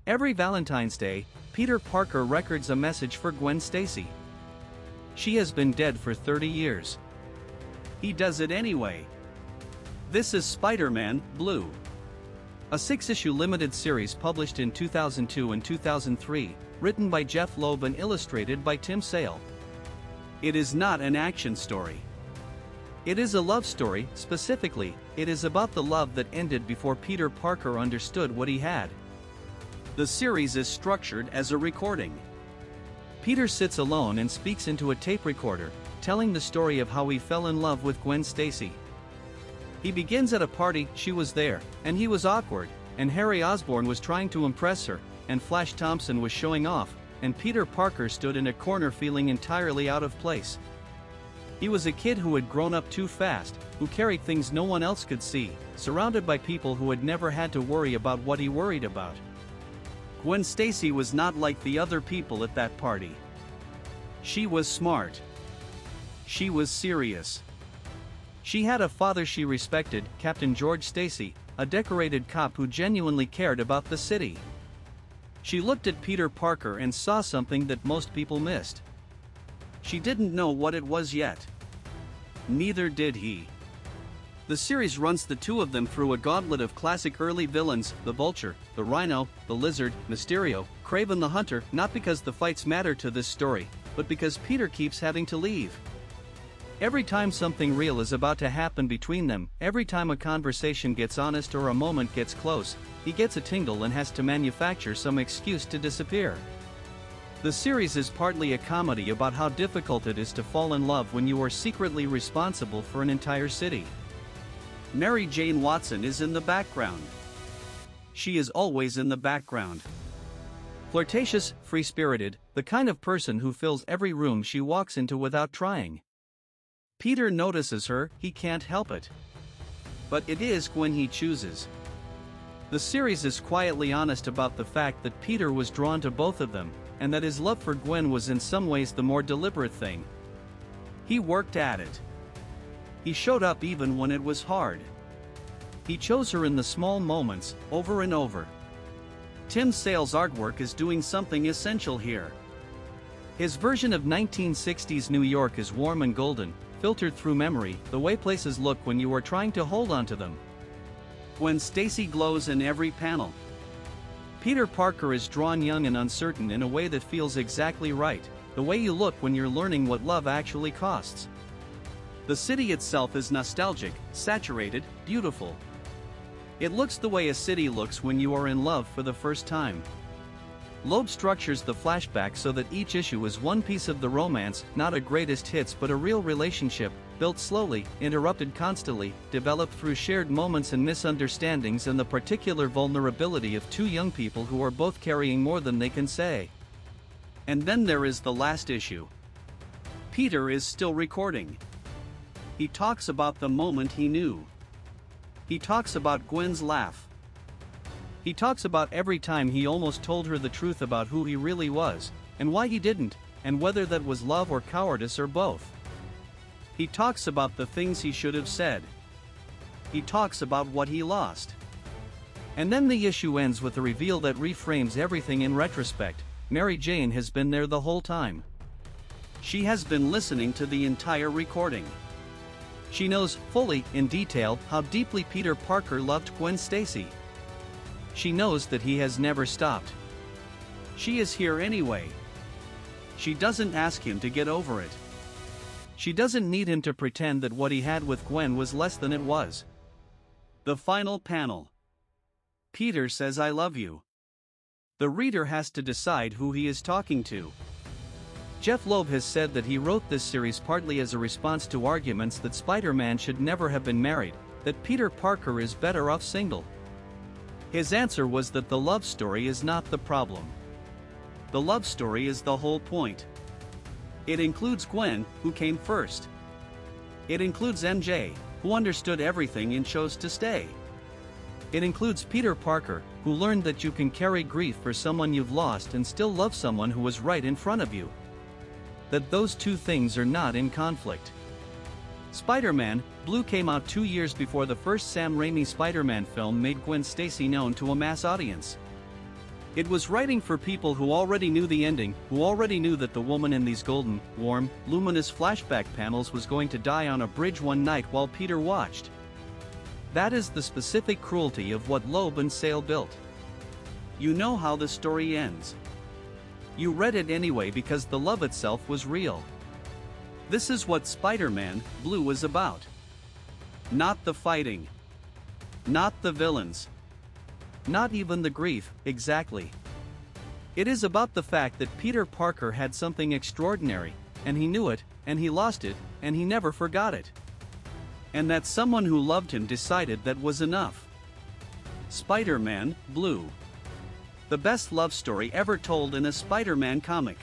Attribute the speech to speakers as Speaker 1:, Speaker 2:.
Speaker 1: Every Valentine's Day, Peter Parker records a message for Gwen Stacy. She has been dead for 30 years. He does it anyway. This is Spider-Man, Blue. A 6-issue limited series published in 2002 and 2003, written by Jeph Loeb and illustrated by Tim Sale. It is not an action story. It is a love story. Specifically, it is about the love that ended before Peter Parker understood what he had. The series is structured as a recording. Peter sits alone and speaks into a tape recorder, telling the story of how he fell in love with Gwen Stacy. He begins at a party. She was there, and he was awkward, and Harry Osborn was trying to impress her, and Flash Thompson was showing off, and Peter Parker stood in a corner feeling entirely out of place. He was a kid who had grown up too fast, who carried things no one else could see, surrounded by people who had never had to worry about what he worried about. Gwen Stacy was not like the other people at that party. She was smart. She was serious. She had a father she respected, Captain George Stacy, a decorated cop who genuinely cared about the city. She looked at Peter Parker and saw something that most people missed. She didn't know what it was yet. Neither did he. The series runs the two of them through a gauntlet of classic early villains: the Vulture, the Rhino, the Lizard, Mysterio, Kraven the Hunter, not because the fights matter to this story, but because Peter keeps having to leave. Every time something real is about to happen between them, every time a conversation gets honest or a moment gets close, he gets a tingle and has to manufacture some excuse to disappear. The series is partly a comedy about how difficult it is to fall in love when you are secretly responsible for an entire city. Mary Jane Watson is in the background. She is always in the background. Flirtatious, free-spirited, the kind of person who fills every room she walks into without trying. Peter notices her, he can't help it. But it is Gwen he chooses. The series is quietly honest about the fact that Peter was drawn to both of them, and that his love for Gwen was in some ways the more deliberate thing. He worked at it. He showed up even when it was hard. He chose her in the small moments, over and over. Tim Sale's artwork is doing something essential here. His version of 1960s New York is warm and golden, filtered through memory, the way places look when you are trying to hold on to them. Gwen Stacy glows in every panel. Peter Parker is drawn young and uncertain in a way that feels exactly right, the way you look when you're learning what love actually costs. The city itself is nostalgic, saturated, beautiful. It looks the way a city looks when you are in love for the first time. Loeb structures the flashback so that each issue is one piece of the romance, not a greatest hits but a real relationship, built slowly, interrupted constantly, developed through shared moments and misunderstandings and the particular vulnerability of two young people who are both carrying more than they can say. And then there is the last issue. Peter is still recording. He talks about the moment he knew. He talks about Gwen's laugh. He talks about every time he almost told her the truth about who he really was, and why he didn't, and whether that was love or cowardice or both. He talks about the things he should have said. He talks about what he lost. And then the issue ends with a reveal that reframes everything in retrospect. Mary Jane has been there the whole time. She has been listening to the entire recording. She knows, fully, in detail, how deeply Peter Parker loved Gwen Stacy. She knows that he has never stopped. She is here anyway. She doesn't ask him to get over it. She doesn't need him to pretend that what he had with Gwen was less than it was. The final panel. Peter says "I love you." The reader has to decide who he is talking to. Jeph Loeb has said that he wrote this series partly as a response to arguments that Spider-Man should never have been married, that Peter Parker is better off single. His answer was that the love story is not the problem. The love story is the whole point. It includes Gwen, who came first. It includes MJ, who understood everything and chose to stay. It includes Peter Parker, who learned that you can carry grief for someone you've lost and still love someone who was right in front of you. That those two things are not in conflict. Spider-Man, Blue came out 2 years before the first Sam Raimi Spider-Man film made Gwen Stacy known to a mass audience. It was writing for people who already knew the ending, who already knew that the woman in these golden, warm, luminous flashback panels was going to die on a bridge one night while Peter watched. That is the specific cruelty of what Loeb and Sale built. You know how the story ends. You read it anyway because the love itself was real. This is what Spider-Man Blue was about. Not the fighting. Not the villains. Not even the grief, exactly. It is about the fact that Peter Parker had something extraordinary, and he knew it, and he lost it, and he never forgot it. And that someone who loved him decided that was enough. Spider-Man Blue. The best love story ever told in a Spider-Man comic.